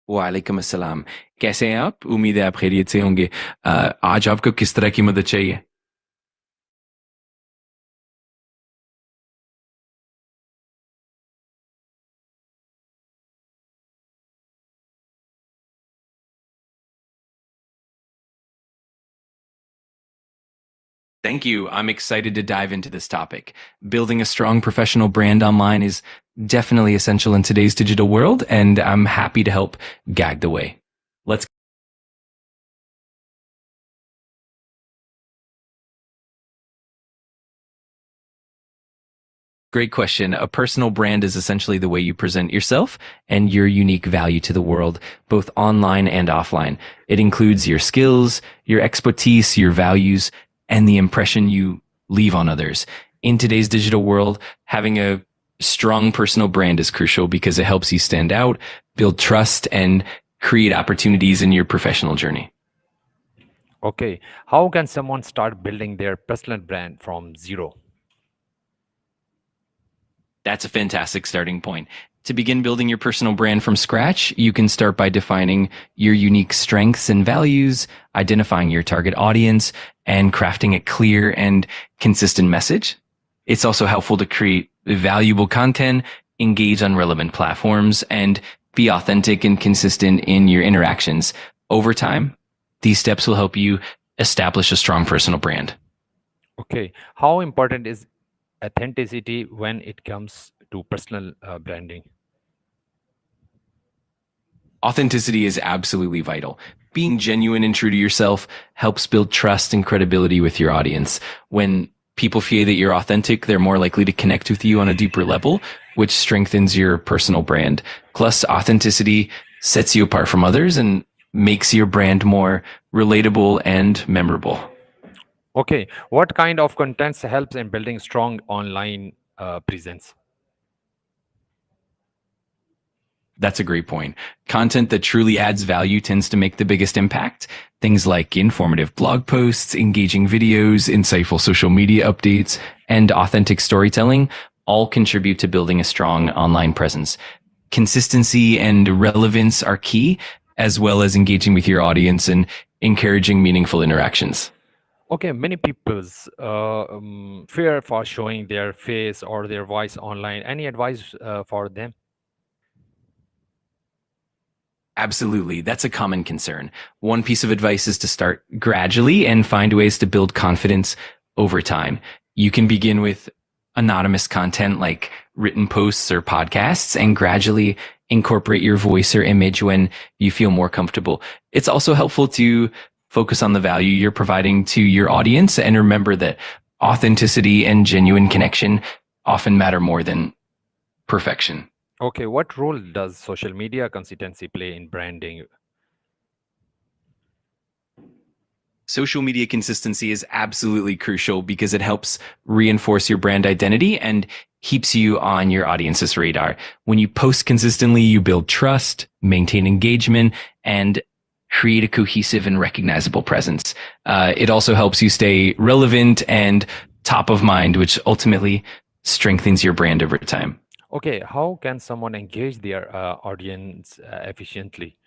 वालेकुम अस्सलाम। कैसे हैं आप? उम्मीद है आप खैरियत से होंगे। आज आपको किस तरह की मदद चाहिए? Thank you. I'm excited to dive into this topic. Building a strong professional brand online is definitely essential in today's digital world, and I'm happy to help guide the way. Let's Great question. A personal brand is essentially the way you present yourself and your unique value to the world, both online and offline. It includes your skills, your expertise, your values, and the impression you leave on others. In today's digital world, having a strong personal brand is crucial because it helps you stand out, build trust, and create opportunities in your professional journey. Okay, how can someone start building their personal brand from zero? That's a fantastic starting point. To begin building your personal brand from scratch, you can start by defining your unique strengths and values, identifying your target audience, and crafting a clear and consistent message. It's also helpful to create valuable content, engage on relevant platforms, and be authentic and consistent in your interactions. Over time, these steps will help you establish a strong personal brand. Okay, how important is authenticity when it comes to personal branding? Authenticity is absolutely vital. Being genuine and true to yourself helps build trust and credibility with your audience. When people feel that you're authentic, they're more likely to connect with you on a deeper level, which strengthens your personal brand. Plus, authenticity sets you apart from others and makes your brand more relatable and memorable. Okay, what kind of contents helps in building strong online presence? That's a great point. Content that truly adds value tends to make the biggest impact. Things like informative blog posts, engaging videos, insightful social media updates, and authentic storytelling all contribute to building a strong online presence. Consistency and relevance are key, as well as engaging with your audience and encouraging meaningful interactions. Okay, many people's fear for showing their face or their voice online. Any advice for them? Absolutely. That's a common concern. One piece of advice is to start gradually and find ways to build confidence over time. You can begin with anonymous content like written posts or podcasts and gradually incorporate your voice or image when you feel more comfortable. It's also helpful to focus on the value you're providing to your audience and remember that authenticity and genuine connection often matter more than perfection. Okay, what role does social media consistency play in branding? Social media consistency is absolutely crucial because it helps reinforce your brand identity and keeps you on your audience's radar. When you post consistently, you build trust, maintain engagement, and create a cohesive and recognizable presence. It also helps you stay relevant and top of mind, which ultimately strengthens your brand over time. Okay, how can someone engage their audience efficiently?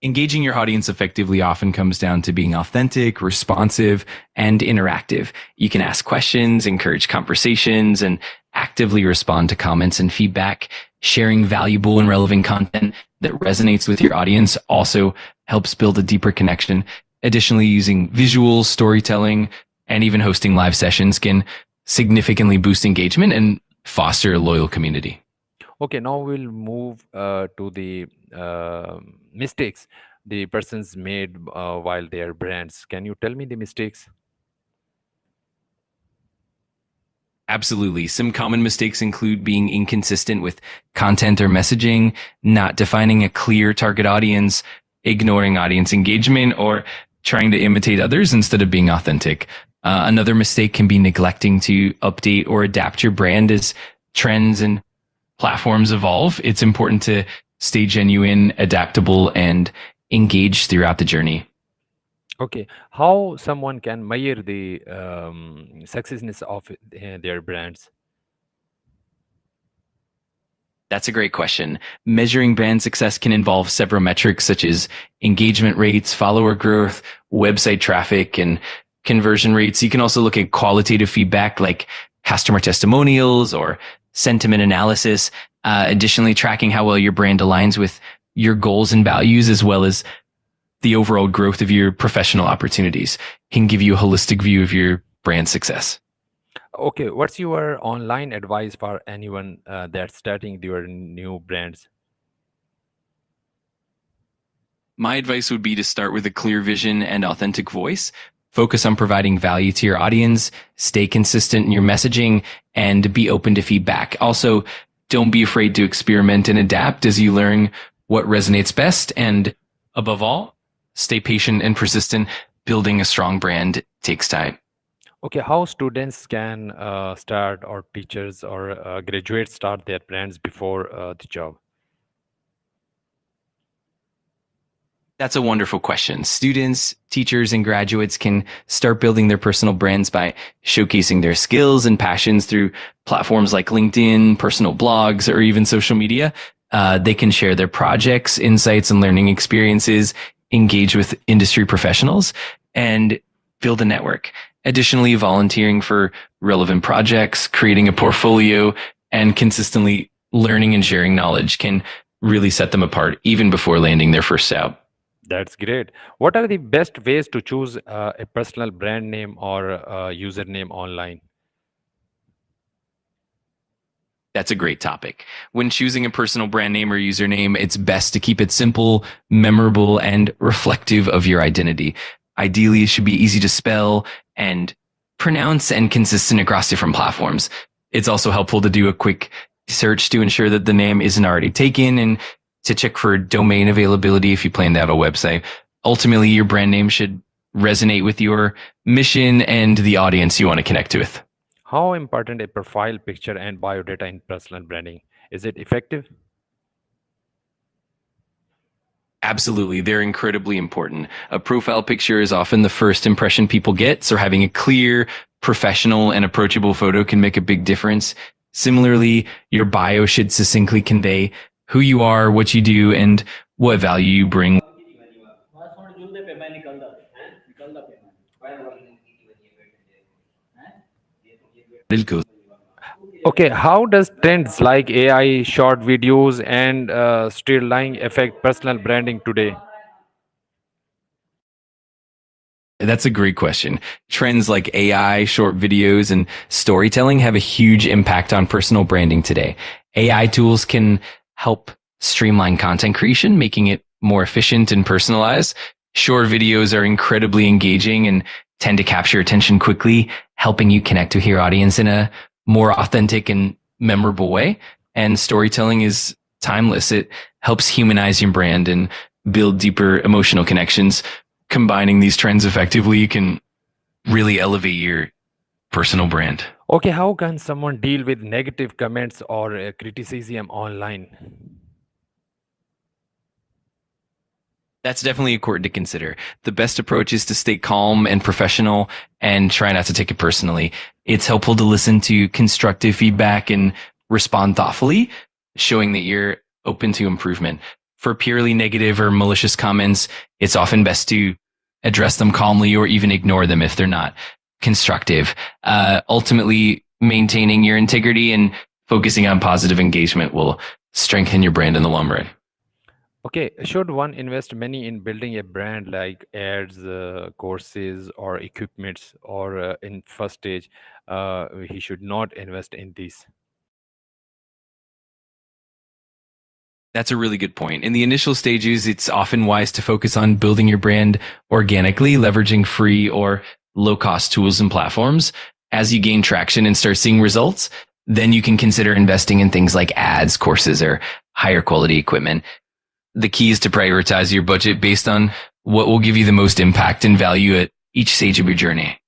Engaging your audience effectively often comes down to being authentic, responsive, and interactive. You can ask questions, encourage conversations, and actively respond to comments and feedback. Sharing valuable and relevant content that resonates with your audience also helps build a deeper connection. Additionally, using visuals, storytelling, and even hosting live sessions can significantly boost engagement and foster a loyal community. Okay, now we'll move to the mistakes the persons made while their brands. Can you tell me the mistakes? Absolutely. Some common mistakes include being inconsistent with content or messaging, not defining a clear target audience, ignoring audience engagement, or trying to imitate others instead of being authentic. Another mistake can be neglecting to update or adapt your brand as trends and platforms evolve. It's important to stay genuine, adaptable, and engaged throughout the journey. Okay, how someone can measure the successness of their brands? That's a great question. Measuring brand success can involve several metrics such as engagement rates, follower growth, website traffic, and conversion rates. You can also look at qualitative feedback like customer testimonials or sentiment analysis. Additionally, tracking how well your brand aligns with your goals and values, as well as the overall growth of your professional opportunities, can give you a holistic view of your brand success. Okay, what's your online advice for anyone that's starting their new brands? My advice would be to start with a clear vision and authentic voice. Focus on providing value to your audience, stay consistent in your messaging, and be open to feedback. Also, don't be afraid to experiment and adapt as you learn what resonates best. And above all, stay patient and persistent. Building a strong brand takes time. Okay, how students can start, or teachers or graduates start their brands before the job? That's a wonderful question. Students, teachers, and graduates can start building their personal brands by showcasing their skills and passions through platforms like LinkedIn, personal blogs, or even social media. They can share their projects, insights, and learning experiences, engage with industry professionals, and build a network. Additionally, volunteering for relevant projects, creating a portfolio, and consistently learning and sharing knowledge can really set them apart even before landing their first job. That's great. What are the best ways to choose a personal brand name or username online? That's a great topic. When choosing a personal brand name or username, it's best to keep it simple, memorable, and reflective of your identity. Ideally, it should be easy to spell and pronounce and consistent across different platforms. It's also helpful to do a quick search to ensure that the name isn't already taken and to check for domain availability if you plan to have a website. Ultimately, your brand name should resonate with your mission and the audience you want to connect with. How important a profile picture and biodata in personal branding? Is it effective? Absolutely. They're incredibly important. A profile picture is often the first impression people get, so having a clear, professional, and approachable photo can make a big difference. Similarly, your bio should succinctly convey who you are, what you do, and what value you bring. Okay, how does trends like AI, short videos, and streamlining affect personal branding today? That's a great question. Trends like AI, short videos, and storytelling have a huge impact on personal branding today. AI tools can help streamline content creation, making it more efficient and personalized. Short videos are incredibly engaging and tend to capture attention quickly, helping you connect with your audience in a more authentic and memorable way. And storytelling is timeless. It helps humanize your brand and build deeper emotional connections. Combining these trends effectively can really elevate your personal brand. Okay, how can someone deal with negative comments or criticism online? That's definitely important to consider. The best approach is to stay calm and professional and try not to take it personally. It's helpful to listen to constructive feedback and respond thoughtfully, showing that you're open to improvement. For purely negative or malicious comments, it's often best to address them calmly or even ignore them if they're not constructive. Ultimately, maintaining your integrity and focusing on positive engagement will strengthen your brand in the long run. Okay, should one invest money in building a brand like ads, courses, or equipments, or in first stage, he should not invest in these? That's a really good point. In the initial stages, it's often wise to focus on building your brand organically, leveraging free or low cost tools and platforms. As you gain traction and start seeing results, then you can consider investing in things like ads, courses, or higher quality equipment. The key is to prioritize your budget based on what will give you the most impact and value at each stage of your journey.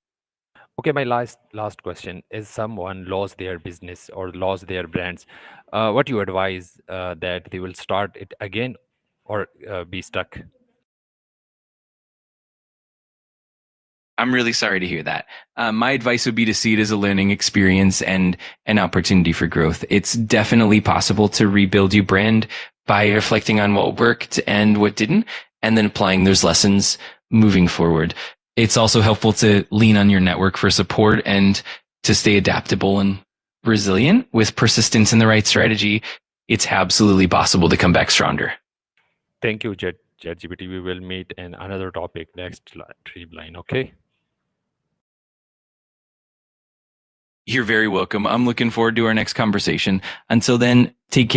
Okay, my last question is: someone lost their business or lost their brands. What you advise that they will start it again or be stuck? I'm really sorry to hear that. My advice would be to see it as a learning experience and an opportunity for growth. It's definitely possible to rebuild your brand by reflecting on what worked and what didn't, and then applying those lessons moving forward. It's also helpful to lean on your network for support and to stay adaptable and resilient. With persistence and the right strategy, it's absolutely possible to come back stronger. Thank you, ChatGPT. We will meet in another topic next trip line. Okay. You're very welcome. I'm looking forward to our next conversation. Until then, take care.